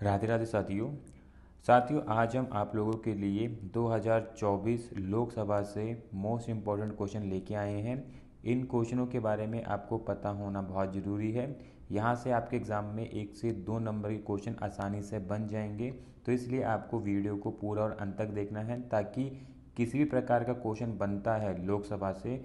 राधे राधे साथियों। आज हम आप लोगों के लिए 2024 लोकसभा से मोस्ट इम्पॉर्टेंट क्वेश्चन लेके आए हैं। इन क्वेश्चनों के बारे में आपको पता होना बहुत ज़रूरी है। यहाँ से आपके एग्ज़ाम में 1 से 2 नंबर के क्वेश्चन आसानी से बन जाएंगे, तो इसलिए आपको वीडियो को पूरा और अंत तक देखना है, ताकि किसी भी प्रकार का क्वेश्चन बनता है लोकसभा से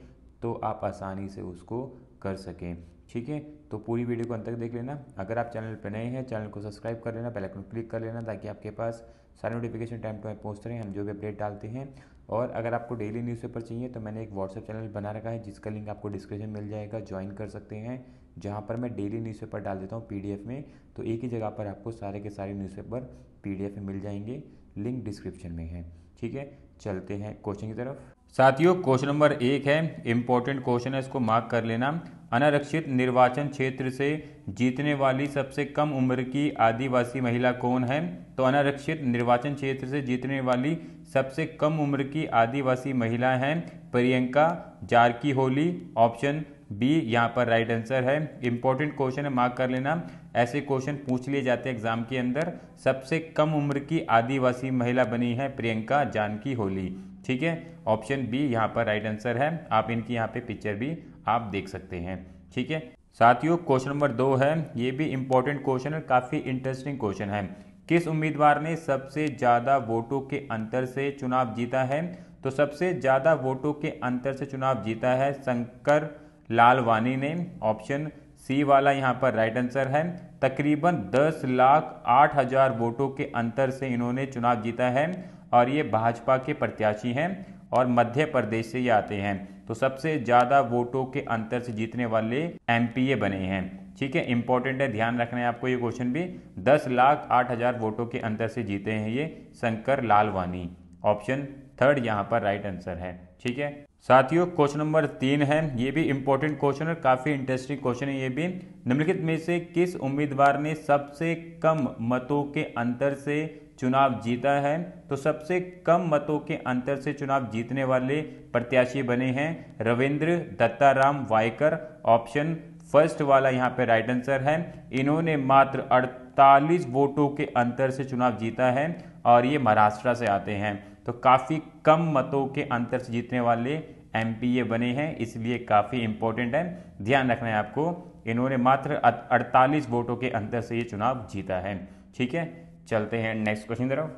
तो आप आसानी से उसको कर सकें। ठीक है, तो पूरी वीडियो को अंत तक देख लेना। अगर आप चैनल पर नए हैं, चैनल को सब्सक्राइब कर लेना, बेल आइकन क्लिक कर लेना, ताकि आपके पास सारे नोटिफिकेशन टाइम टू टाइम पहुँचते रहें, हम जो भी अपडेट डालते हैं। और अगर आपको डेली न्यूज़पेपर चाहिए तो मैंने एक व्हाट्सएप चैनल बना रखा है, जिसका लिंक आपको डिस्क्रिप्शन मिल जाएगा, ज्वाइन कर सकते हैं, जहाँ पर मैं डेली न्यूज़पेपर डाल देता हूँ पीडीएफ में। तो एक ही जगह पर आपको सारे के सारे न्यूज़पेपर पीडीएफ में मिल जाएंगे, लिंक डिस्क्रिप्शन में है। ठीक है, चलते हैं क्वेश्चन की तरफ। साथियों, क्वेश्चन नंबर 1 है, इंपॉर्टेंट क्वेश्चन है, इसको मार्क कर लेना। अनारक्षित निर्वाचन क्षेत्र से जीतने वाली सबसे कम उम्र की आदिवासी महिला कौन है? तो अनारक्षित निर्वाचन क्षेत्र से जीतने वाली सबसे कम उम्र की आदिवासी महिला है प्रियंका जारकीहोली। ऑप्शन बी यहाँ पर राइट आंसर है। इंपॉर्टेंट क्वेश्चन है, मार्क कर लेना। ऐसे क्वेश्चन पूछ लिए जाते हैं एग्जाम के अंदर। सबसे कम उम्र की आदिवासी महिला बनी है प्रियंका जारकीहोली। ठीक है, ऑप्शन बी यहाँ पर राइट आंसर है। आप इनकी यहाँ पे पिक्चर भी आप देख सकते हैं। ठीक है साथियों, क्वेश्चन नंबर 2 है, ये भी इंपॉर्टेंट क्वेश्चन है, काफ़ी इंटरेस्टिंग क्वेश्चन है। किस उम्मीदवार ने सबसे ज़्यादा वोटों के अंतर से चुनाव जीता है? तो सबसे ज़्यादा वोटों के अंतर से चुनाव जीता है शंकर लालवानी ने। ऑप्शन सी वाला यहाँ पर राइट आंसर है। तकरीबन 10,08,000 वोटों के अंतर से इन्होंने चुनाव जीता है, और ये भाजपा के प्रत्याशी हैं और मध्य प्रदेश से ये आते हैं। तो सबसे ज़्यादा वोटों के अंतर से जीतने वाले एमपीए बने हैं। ठीक है, इंपॉर्टेंट है, ध्यान रखना है आपको ये क्वेश्चन भी। 10,08,000 वोटों के अंतर से जीते हैं ये शंकर लालवानी। ऑप्शन थर्ड यहाँ पर राइट आंसर है। ठीक है साथियों, क्वेश्चन नंबर 3 है, ये भी इंपॉर्टेंट क्वेश्चन है, काफ़ी इंटरेस्टिंग क्वेश्चन है ये भी। निम्नलिखित में से किस उम्मीदवार ने सबसे कम मतों के अंतर से चुनाव जीता है? तो सबसे कम मतों के अंतर से चुनाव जीतने वाले प्रत्याशी बने हैं रविंद्र दत्ताराम वायकर। ऑप्शन फर्स्ट वाला यहाँ पे राइट आंसर है। इन्होंने मात्र 48 वोटों के अंतर से चुनाव जीता है, और ये महाराष्ट्र से आते हैं। तो काफ़ी कम मतों के अंतर से जीतने वाले एमपीए बने हैं, इसलिए काफ़ी इंपॉर्टेंट है, ध्यान रखना है आपको। इन्होंने मात्र 48 वोटों के अंतर से ये चुनाव जीता है। ठीक है, चलते हैं नेक्स्ट क्वेश्चन की तरफ।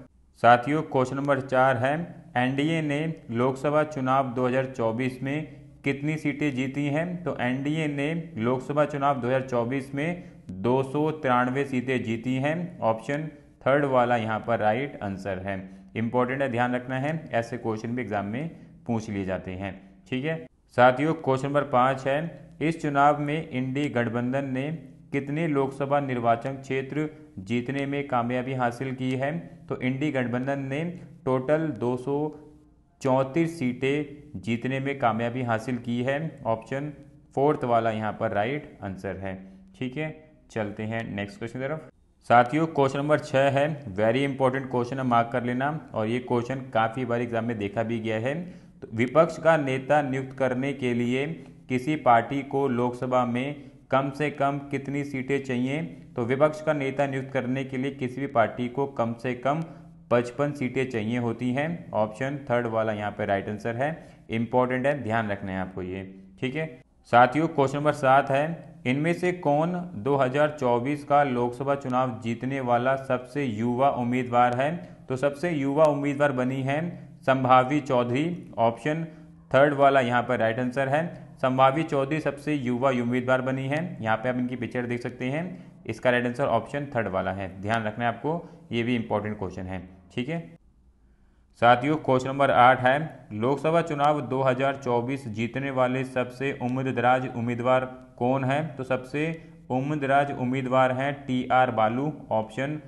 साथियों, क्वेश्चन नंबर 4 है, एनडीए ने लोकसभा चुनाव 2024 में कितनी सीटें जीती हैं? तो एनडीए ने लोकसभा चुनाव 2024 में 293 सीटें जीती हैं। ऑप्शन थर्ड वाला यहाँ पर राइट आंसर है। इंपॉर्टेंट है, ध्यान रखना है, ऐसे क्वेश्चन भी एग्जाम में पूछ लिए जाते हैं। ठीक है साथियों, क्वेश्चन नंबर 5 है, इस चुनाव में इंडी गठबंधन ने कितने लोकसभा निर्वाचन क्षेत्र जीतने में कामयाबी हासिल की है? तो इंडी गठबंधन ने टोटल 234 सीटें जीतने में कामयाबी हासिल की है। ऑप्शन फोर्थ वाला यहाँ पर राइट आंसर है। ठीक है, चलते हैं नेक्स्ट क्वेश्चन की तरफ। साथियों, क्वेश्चन नंबर 6 है, वेरी इंपॉर्टेंट क्वेश्चन है, मार्क कर लेना। और ये क्वेश्चन काफ़ी बार एग्जाम में देखा भी गया है। तो विपक्ष का नेता नियुक्त करने के लिए किसी पार्टी को लोकसभा में कम से कम कितनी सीटें चाहिए? तो विपक्ष का नेता नियुक्त करने के लिए किसी भी पार्टी को कम से कम 55 सीटें चाहिए होती हैं। ऑप्शन थर्ड वाला यहाँ पे राइट आंसर है। इंपॉर्टेंट है, ध्यान रखना है आपको ये। ठीक है साथियों, क्वेश्चन नंबर 7 है, इनमें से कौन 2024 का लोकसभा चुनाव जीतने वाला सबसे युवा उम्मीदवार है? तो सबसे युवा उम्मीदवार बनी है संभावी चौधरी। ऑप्शन थर्ड वाला यहाँ पर राइट आंसर है। संभावी चौधरी सबसे युवा उम्मीदवार बनी है। यहाँ पे आप इनकी पिक्चर देख सकते हैं। इसका राइट आंसर ऑप्शन थर्ड वाला है, ध्यान रखना है आपको, ये भी इंपॉर्टेंट क्वेश्चन है। ठीक है साथियों, क्वेश्चन नंबर 8 है, लोकसभा चुनाव 2024 जीतने वाले सबसे उम्रदराज उम्मीदवार कौन है? तो सबसे उम्रदराज उम्मीदवार हैं टीआर बालू। ऑप्शन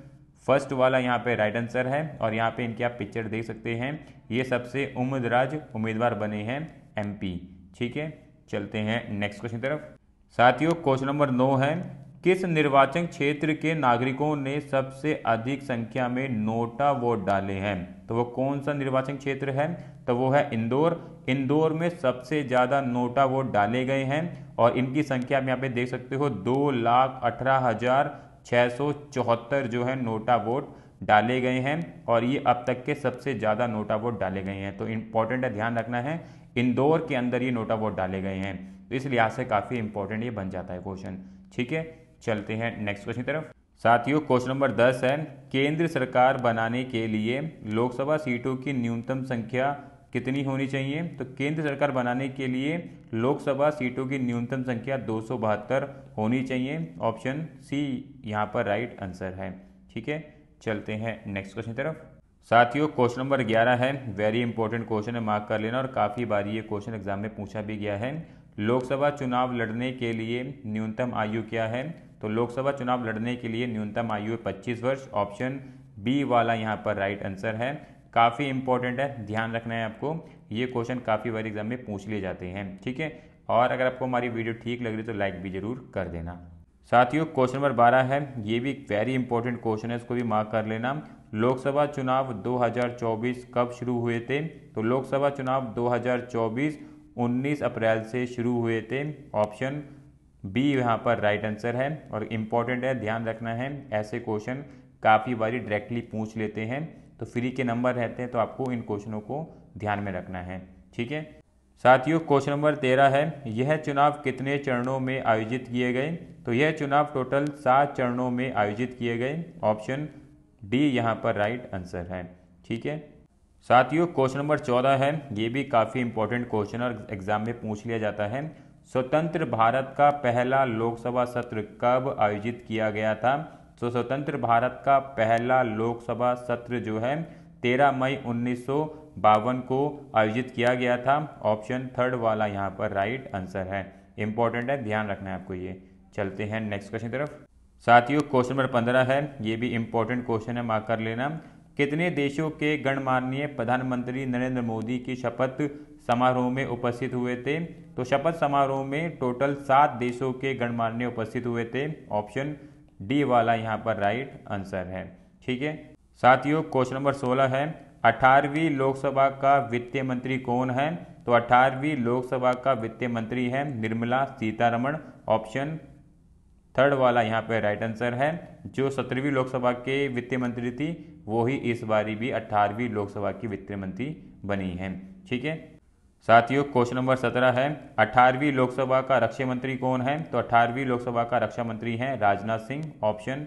फर्स्ट वाला यहाँ पे राइट आंसर है, और यहाँ पे इनकी आप पिक्चर देख सकते हैं। ये सबसे उम्रदराज उम्मीदवार बने हैं एमपी। ठीक है, चलते हैं नेक्स्ट क्वेश्चन की तरफ। साथियों, क्वेश्चन नंबर 9 है, किस निर्वाचन क्षेत्र के नागरिकों ने सबसे अधिक संख्या में नोटा वोट डाले हैं? तो वो कौन सा निर्वाचन क्षेत्र है? तो वो है इंदौर। इंदौर में सबसे ज़्यादा नोटा वोट डाले गए हैं, और इनकी संख्या आप यहाँ पे देख सकते हो 2,18,000 674 जो है नोटा वोट डाले गए हैं और ये अब तक के सबसे ज़्यादा नोटा वोट डाले गए हैं। तो इम्पोर्टेंट है, ध्यान रखना है, इंदौर के अंदर ये नोटा वोट डाले गए हैं, तो इस लिहाज से काफ़ी इंपॉर्टेंट ये बन जाता है क्वेश्चन। ठीक है, चलते हैं नेक्स्ट क्वेश्चन की तरफ। साथियों क्वेश्चन नंबर 10 है, केंद्र सरकार बनाने के लिए लोकसभा सीटों की न्यूनतम संख्या कितनी होनी चाहिए? तो केंद्र सरकार बनाने के लिए लोकसभा सीटों की न्यूनतम संख्या 272 होनी चाहिए। ऑप्शन सी यहाँ पर राइट आंसर है। ठीक है, चलते हैं नेक्स्ट क्वेश्चन की तरफ। साथियों क्वेश्चन नंबर 11 है, वेरी इंपॉर्टेंट क्वेश्चन है, मार्क कर लेना, और काफ़ी बार ये क्वेश्चन एग्जाम में पूछा भी गया है। लोकसभा चुनाव लड़ने के लिए न्यूनतम आयु क्या है? तो लोकसभा चुनाव लड़ने के लिए न्यूनतम आयु 25 वर्ष। ऑप्शन बी वाला यहाँ पर राइट आंसर है। काफ़ी इंपॉर्टेंट है, ध्यान रखना है आपको, ये क्वेश्चन काफ़ी बार एग्जाम में पूछ लिए जाते हैं। ठीक है, और अगर आपको हमारी वीडियो ठीक लग रही तो लाइक भी जरूर कर देना। साथियों क्वेश्चन नंबर 12 है, ये भी वेरी इंपॉर्टेंट क्वेश्चन है, इसको भी मार्क कर लेना। लोकसभा चुनाव 2024 कब शुरू हुए थे? तो लोकसभा चुनाव 2024 19 अप्रैल से शुरू हुए थे। ऑप्शन बी यहाँ पर राइट आंसर है, और इम्पॉर्टेंट है, ध्यान रखना है, ऐसे क्वेश्चन काफ़ी बारी डायरेक्टली पूछ लेते हैं, तो फ्री के नंबर रहते हैं, तो आपको इन क्वेश्चनों को ध्यान में रखना है। ठीक है साथियों, क्वेश्चन नंबर 13 है, यह चुनाव कितने चरणों में आयोजित किए गए? तो यह चुनाव टोटल 7 चरणों में आयोजित किए गए। ऑप्शन डी यहाँ पर राइट आंसर है। ठीक है साथियों, क्वेश्चन नंबर 14 है, ये भी काफ़ी इंपॉर्टेंट क्वेश्चन और एग्जाम में पूछ लिया जाता है। स्वतंत्र भारत का पहला लोकसभा सत्र कब आयोजित किया गया था? तो स्वतंत्र भारत का पहला लोकसभा सत्र जो है 13 मई 1952 को आयोजित किया गया था। ऑप्शन थर्ड वाला यहाँ पर राइट आंसर है। इंपॉर्टेंट है, ध्यान रखना है आपको ये। चलते हैं नेक्स्ट क्वेश्चन की तरफ। साथियों क्वेश्चन नंबर 15 है, ये भी इंपॉर्टेंट क्वेश्चन है, मार्क कर लेना। कितने देशों के गणमान्य प्रधानमंत्री नरेंद्र मोदी की शपथ समारोह में उपस्थित हुए थे? तो शपथ समारोह में टोटल 7 देशों के गणमान्य उपस्थित हुए थे। ऑप्शन डी वाला यहाँ पर राइट आंसर है। ठीक है साथियों, क्वेश्चन नंबर 16 है, 18वीं लोकसभा का वित्त मंत्री कौन है? तो 18वीं लोकसभा का वित्त मंत्री है निर्मला सीतारमण। ऑप्शन थर्ड वाला यहाँ पे राइट आंसर है। जो 17वीं लोकसभा के वित्त मंत्री थी वो ही इस बारी भी 18वीं लोकसभा की वित्त मंत्री बनी है। ठीक है साथियों, क्वेश्चन नंबर 17 है, 18वीं लोकसभा का रक्षा मंत्री कौन है? तो 18वीं लोकसभा का रक्षा मंत्री है राजनाथ सिंह। ऑप्शन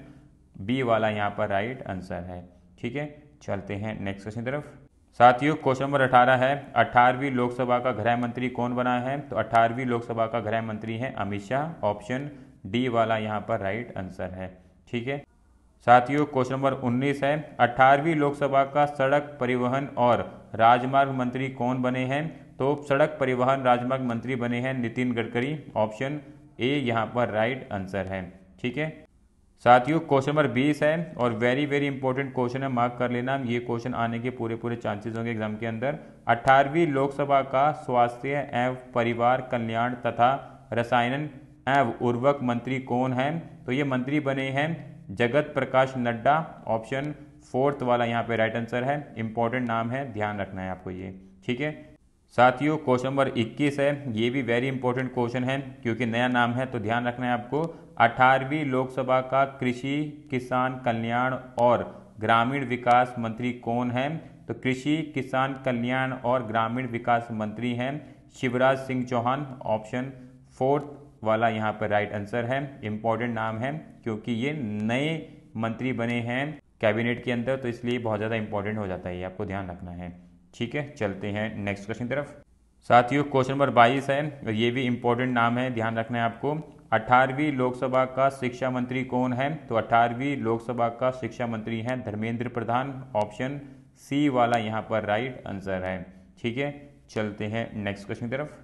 बी वाला यहाँ पर राइट आंसर है। ठीक है, चलते हैं नेक्स्ट क्वेश्चन की तरफ। साथियों क्वेश्चन नंबर 18 है, 18वीं लोकसभा का गृह मंत्री कौन बना है? तो 18वीं लोकसभा का गृह मंत्री है अमित शाह। ऑप्शन डी वाला यहाँ पर राइट आंसर है। ठीक है साथियों, क्वेश्चन नंबर 19 है, 18वीं लोकसभा का सड़क परिवहन और राजमार्ग मंत्री कौन बने हैं? तो सड़क परिवहन राजमार्ग मंत्री बने हैं नितिन गडकरी। ऑप्शन ए यहाँ पर राइट आंसर है। ठीक है साथियों, क्वेश्चन नंबर 20 है और वेरी वेरी इंपॉर्टेंट क्वेश्चन है, मार्क कर लेना, ये क्वेश्चन आने के पूरे चांसेस होंगे एग्जाम के अंदर। 18वीं लोकसभा का स्वास्थ्य एवं परिवार कल्याण तथा रसायन एवं उर्वरक मंत्री कौन है? तो ये मंत्री बने हैं जगत प्रकाश नड्डा। ऑप्शन फोर्थ वाला यहाँ पे राइट आंसर है। इंपॉर्टेंट नाम है, ध्यान रखना है आपको ये। ठीक है साथियों, क्वेश्चन नंबर 21 है, ये भी वेरी इंपॉर्टेंट क्वेश्चन है क्योंकि नया नाम है, तो ध्यान रखना है आपको। 18वीं लोकसभा का कृषि किसान कल्याण और ग्रामीण विकास मंत्री कौन है? तो कृषि किसान कल्याण और ग्रामीण विकास मंत्री हैं शिवराज सिंह चौहान। ऑप्शन फोर्थ वाला यहाँ पर राइट आंसर है। इंपॉर्टेंट नाम है क्योंकि ये नए मंत्री बने हैं कैबिनेट के अंदर, तो इसलिए बहुत ज़्यादा इंपॉर्टेंट हो जाता है, ये आपको ध्यान रखना है। ठीक है, चलते हैं नेक्स्ट क्वेश्चन की तरफ। साथियों क्वेश्चन नंबर 22 है, ये भी इंपॉर्टेंट नाम है, ध्यान रखना है आपको। 18वीं लोकसभा का शिक्षा मंत्री कौन है? तो 18वीं लोकसभा का शिक्षा मंत्री हैं धर्मेंद्र प्रधान। ऑप्शन सी वाला यहाँ पर राइट आंसर है। ठीक है, चलते हैं नेक्स्ट क्वेश्चन की तरफ।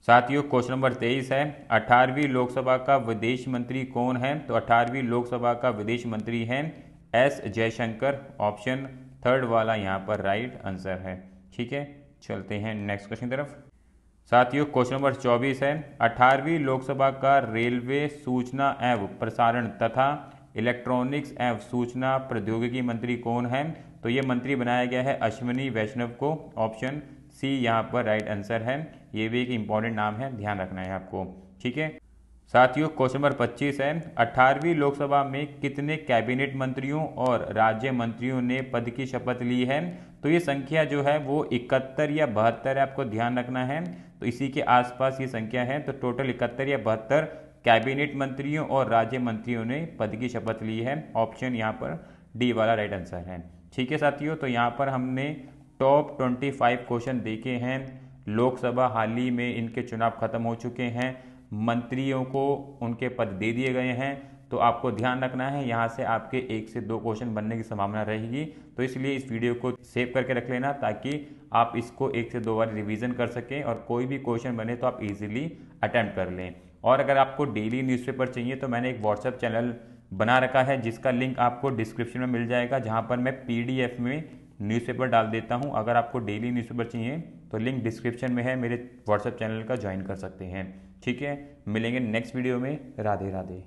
साथियों क्वेश्चन नंबर 23 है, 18वीं लोकसभा का विदेश मंत्री कौन है? तो 18वीं लोकसभा का विदेश मंत्री हैं एस जयशंकर। ऑप्शन थर्ड वाला यहाँ पर राइट आंसर है। ठीक है, चलते हैं नेक्स्ट क्वेश्चन की तरफ। साथियों क्वेश्चन नंबर 24 है, 18वीं लोकसभा का रेलवे सूचना एवं प्रसारण तथा इलेक्ट्रॉनिक्स एवं सूचना प्रौद्योगिकी मंत्री कौन है? तो ये मंत्री बनाया गया है अश्विनी वैष्णव को। ऑप्शन सी यहाँ पर राइट आंसर है। ये भी एक इंपॉर्टेंट नाम है, ध्यान रखना है आपको। ठीक है साथियों क्वेश्चन नंबर 25 है, 18वीं लोकसभा में कितने कैबिनेट मंत्रियों और राज्य मंत्रियों ने पद की शपथ ली है? तो ये संख्या जो है वो 71 या 72 है, आपको ध्यान रखना है। तो इसी के आसपास ये संख्या है, तो टोटल 71 या 72 कैबिनेट मंत्रियों और राज्य मंत्रियों ने पद की शपथ ली है। ऑप्शन यहाँ पर डी वाला राइट आंसर है। ठीक है साथियों, तो यहाँ पर हमने टॉप 25 क्वेश्चन देखे हैं। लोकसभा हाल ही में इनके चुनाव खत्म हो चुके हैं, मंत्रियों को उनके पद दे दिए गए हैं। तो आपको ध्यान रखना है, यहाँ से आपके 1 से 2 क्वेश्चन बनने की संभावना रहेगी। तो इसलिए इस वीडियो को सेव करके रख लेना, ताकि आप इसको 1 से 2 बार रिवीजन कर सकें और कोई भी क्वेश्चन बने तो आप इजीली अटेम्प्ट कर लें। और अगर आपको डेली न्यूज़पेपर चाहिए तो मैंने एक व्हाट्सएप चैनल बना रखा है, जिसका लिंक आपको डिस्क्रिप्शन में मिल जाएगा, जहाँ पर मैं PDF में न्यूज़पेपर डाल देता हूँ। अगर आपको डेली न्यूज़पेपर चाहिए तो लिंक डिस्क्रिप्शन में है, मेरे व्हाट्सएप चैनल का ज्वाइन कर सकते हैं। ठीक है, मिलेंगे नेक्स्ट वीडियो में। राधे राधे।